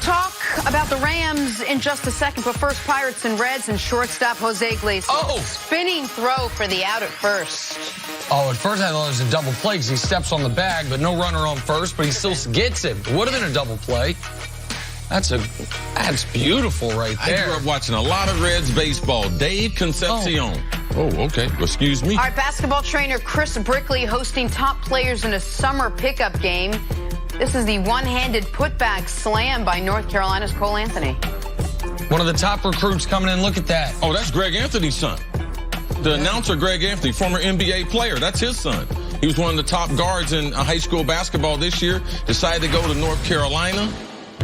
Talk about the Rams in just a second, but first, Pirates and Reds and shortstop Jose Iglesias. Oh! Spinning throw for the out at first. Oh, at first I thought it was a double play because he steps on the bag, but no runner on first, but he still gets it. Would have been a double play. That's beautiful right there. I grew up watching a lot of Reds baseball. Dave Concepcion. Oh, okay. Excuse me. All right, basketball trainer Chris Brickley hosting top players in a summer pickup game. This is the one-handed putback slam by North Carolina's Cole Anthony. One of the top recruits coming in. Look at that. Oh, that's Greg Anthony's son. The announcer, Greg Anthony, former NBA player. That's his son. He was one of the top guards in high school basketball this year. Decided to go to North Carolina.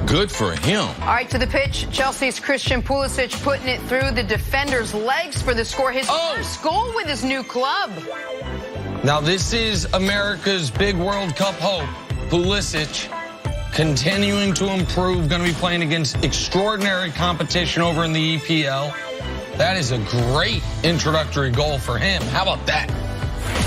Good for him. All right, to the pitch. Chelsea's Christian Pulisic putting it through the defender's legs for the score. His first goal with his new club. Now, this is America's big World Cup hope. Pulisic continuing to improve, going to be playing against extraordinary competition over in the EPL. That is a great introductory goal for him. How about that?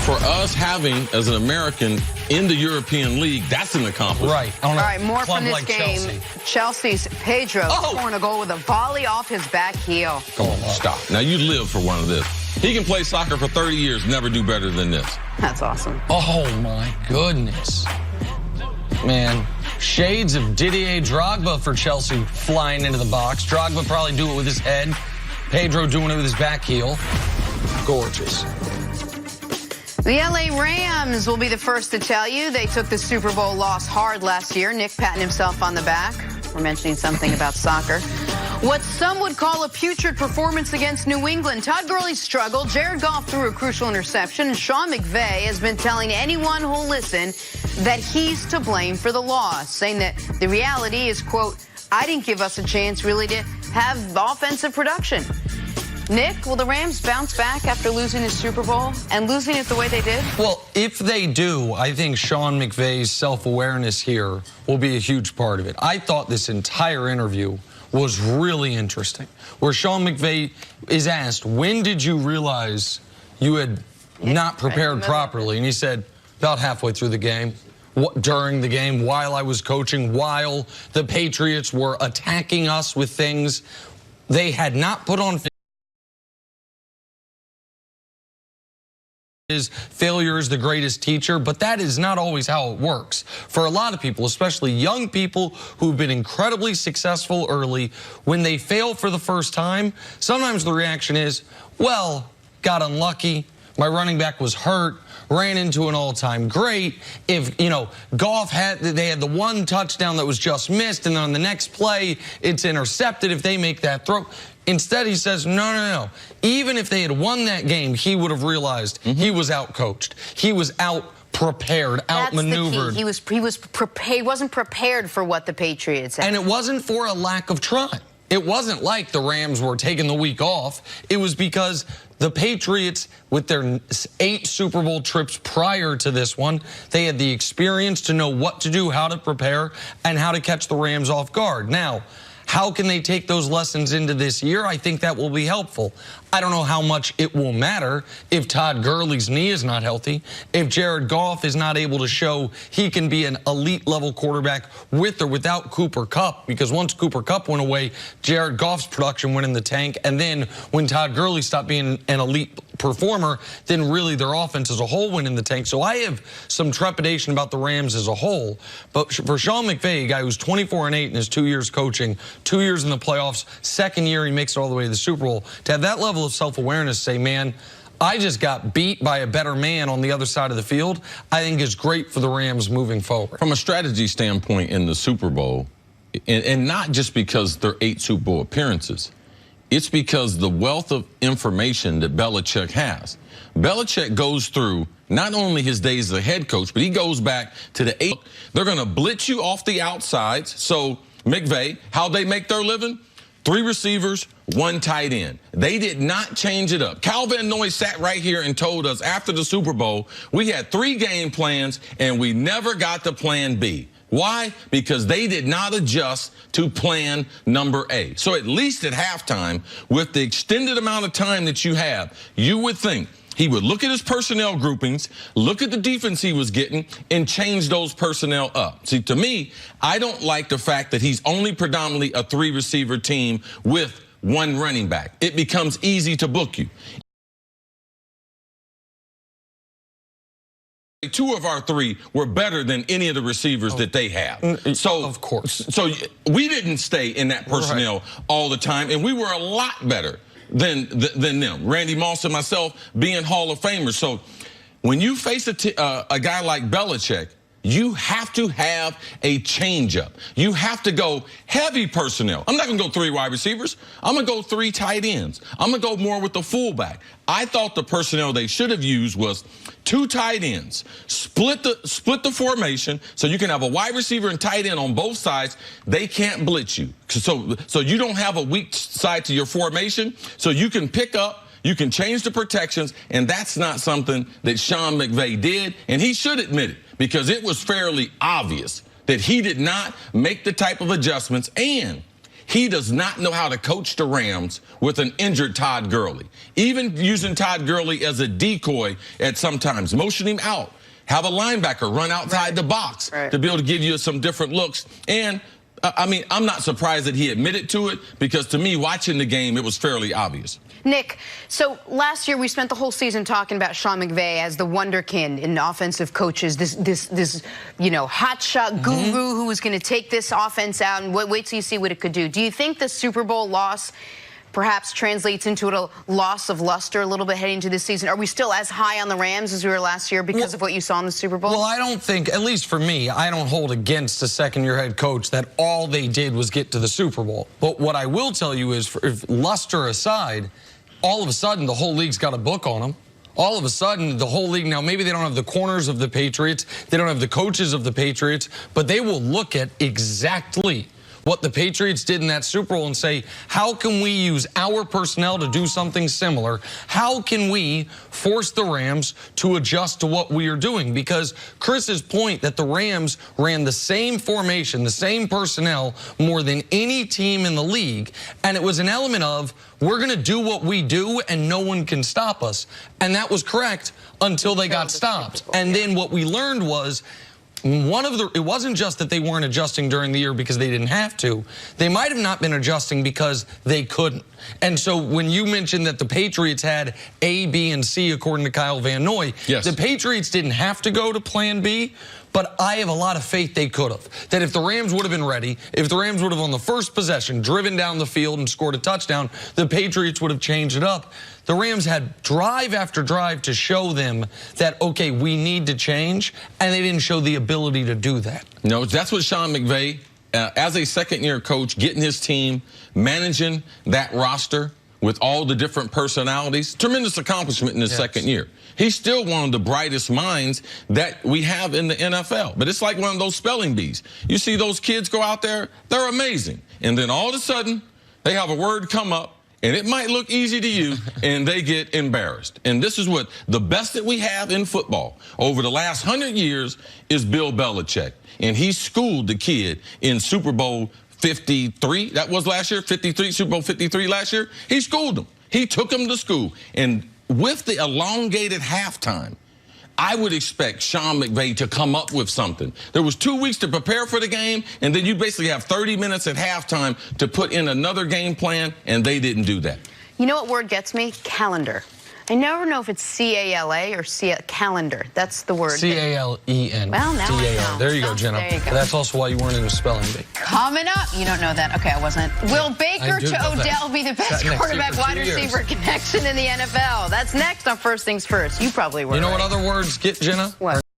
For us having, as an American, in the European League, that's an accomplishment. Right. All right, more from this like game. Chelsea's Pedro scoring a goal with a volley off his back heel. Come on, stop. Now, you live for one of this. He can play soccer for 30 years, never do better than this. That's awesome. Oh, my goodness. Man, shades of Didier Drogba for Chelsea flying into the box. Drogba probably do it with his head. Pedro doing it with his back heel. Gorgeous. The LA Rams will be the first to tell you they took the Super Bowl loss hard last year. Nick patting himself on the back. We're mentioning something about soccer. What some would call a putrid performance against New England. Todd Gurley struggled. Jared Goff threw a crucial interception. And Sean McVay has been telling anyone who'll listen that he's to blame for the loss, saying that the reality is, quote, I didn't give us a chance really to have offensive production. Nick, will the Rams bounce back after losing the Super Bowl and losing it the way they did? Well, if they do, I think Sean McVay's self-awareness here will be a huge part of it. I thought this entire interview was really interesting, where Sean McVay is asked, when did you realize you had not prepared properly? And he said, about halfway through the game, during the game, while I was coaching, while the Patriots were attacking us with things they had not put on. Failure is the greatest teacher, but that is not always how it works. For a lot of people, especially young people who've been incredibly successful early, when they fail for the first time, sometimes the reaction is, well, got unlucky, my running back was hurt, ran into an all-time great. If, Goff they had the one touchdown that was just missed, and then on the next play, it's intercepted if they make that throw. Instead, he says, no. Even if they had won that game, he would have realized he was out-coached. He was out-prepared, out-maneuvered. He wasn't prepared for what the Patriots had. And it wasn't for a lack of trying. It wasn't like the Rams were taking the week off. It was because the Patriots, with their 8 Super Bowl trips prior to this one, they had the experience to know what to do, how to prepare, and how to catch the Rams off guard. Now, how can they take those lessons into this year? I think that will be helpful. I don't know how much it will matter if Todd Gurley's knee is not healthy, if Jared Goff is not able to show he can be an elite-level quarterback with or without Cooper Kupp, because once Cooper Kupp went away, Jared Goff's production went in the tank, and then when Todd Gurley stopped being an elite performer, then really their offense as a whole went in the tank. So I have some trepidation about the Rams as a whole. But for Sean McVay, a guy who's 24-8 in his 2 years coaching, 2 years in the playoffs, second year he makes it all the way to the Super Bowl, to have that level of self-awareness, say, man, I just got beat by a better man on the other side of the field, I think is great for the Rams moving forward. From a strategy standpoint in the Super Bowl, and not just because they're 8 Super Bowl appearances, it's because the wealth of information that Belichick has. Belichick goes through not only his days as a head coach, but he goes back to the 8. They're going to blitz you off the outsides. So McVay, how they make their living? 3 receivers, 1 tight end. They did not change it up. Cal Van Noy sat right here and told us after the Super Bowl, we had 3 game plans and we never got to plan B. Why? Because they did not adjust to plan number A. So at least at halftime, with the extended amount of time that you have, you would think He would look at his personnel groupings, look at the defense he was getting, and change those personnel up. See, to me, I don't like the fact that he's only predominantly a 3-receiver team with 1 running back. It becomes easy to book you. 2 of our 3 were better than any of the receivers that they have. So, of course. So we didn't stay in that personnel all the time, and we were a lot better than them. Randy Moss and myself being Hall of Famers. So when you face a guy like Belichick, you have to have a changeup. You have to go heavy personnel. I'm not going to go 3 wide receivers. I'm going to go 3 tight ends. I'm going to go more with the fullback. I thought the personnel they should have used was 2 tight ends. Split the formation so you can have a wide receiver and tight end on both sides. They can't blitz you. So you don't have a weak side to your formation. So you can pick up. You can change the protections, and that's not something that Sean McVay did, and he should admit it, because it was fairly obvious that he did not make the type of adjustments, and he does not know how to coach the Rams with an injured Todd Gurley. Even using Todd Gurley as a decoy at sometimes, motion him out, have a linebacker run outside the box to be able to give you some different looks. And I mean, I'm not surprised that he admitted to it, because to me, watching the game, it was fairly obvious. Nick, so last year we spent the whole season talking about Sean McVay as the wonderkind in offensive coaches, this hotshot guru who was going to take this offense out, and wait till you see what it could do. Do you think the Super Bowl loss perhaps translates into a loss of luster a little bit heading into this season? Are we still as high on the Rams as we were last year because of what you saw in the Super Bowl? Well, I don't think, at least for me, I don't hold against a second-year head coach that all they did was get to the Super Bowl. But what I will tell you is, if luster aside, all of a sudden the whole league's got a book on them. All of a sudden, the whole league, now maybe they don't have the corners of the Patriots, they don't have the coaches of the Patriots, but they will look at exactly what the Patriots did in that Super Bowl and say, how can we use our personnel to do something similar? How can we force the Rams to adjust to what we are doing? Because Chris's point that the Rams ran the same formation, the same personnel more than any team in the league, and it was an element of, we're going to do what we do and no one can stop us. And that was correct until they got stopped. And then what we learned was, it wasn't just that they weren't adjusting during the year because they didn't have to. They might have not been adjusting because they couldn't. And so when you mentioned that the Patriots had A, B, and C, according to Kyle Van Noy, the Patriots didn't have to go to plan B, but I have a lot of faith they could have. That if the Rams would have been ready, if the Rams would have on the first possession driven down the field and scored a touchdown, the Patriots would have changed it up. The Rams had drive after drive to show them that, okay, we need to change, and they didn't show the ability to do that. No, that's what Sean McVay, as a second-year coach, getting his team, managing that roster with all the different personalities, tremendous accomplishment in his second year. He's still one of the brightest minds that we have in the NFL. But it's like one of those spelling bees. You see those kids go out there, they're amazing. And then all of a sudden, they have a word come up, and it might look easy to you, and they get embarrassed. And this is what the best that we have in football over the last 100 years is Bill Belichick. And he schooled the kid in Super Bowl 53. That was last year, 53, Super Bowl 53 last year. He schooled them. He took them to school. And with the elongated halftime, I would expect Sean McVay to come up with something. There was 2 weeks to prepare for the game, and then you basically have 30 minutes at halftime to put in another game plan, and they didn't do that. You know what word gets me? Calendar. I never know if it's C-A-L-A or calendar. That's the word. C-A-L-E-N. Well, now I know. There you go, Jenna. There you go. That's also why you weren't in a spelling bee. Coming up, you don't know that. Okay, I wasn't. Will Baker to Odell be the best quarterback wide receiver connection in the NFL? That's next on First Things First. You probably were. You know what other words get, Jenna? What?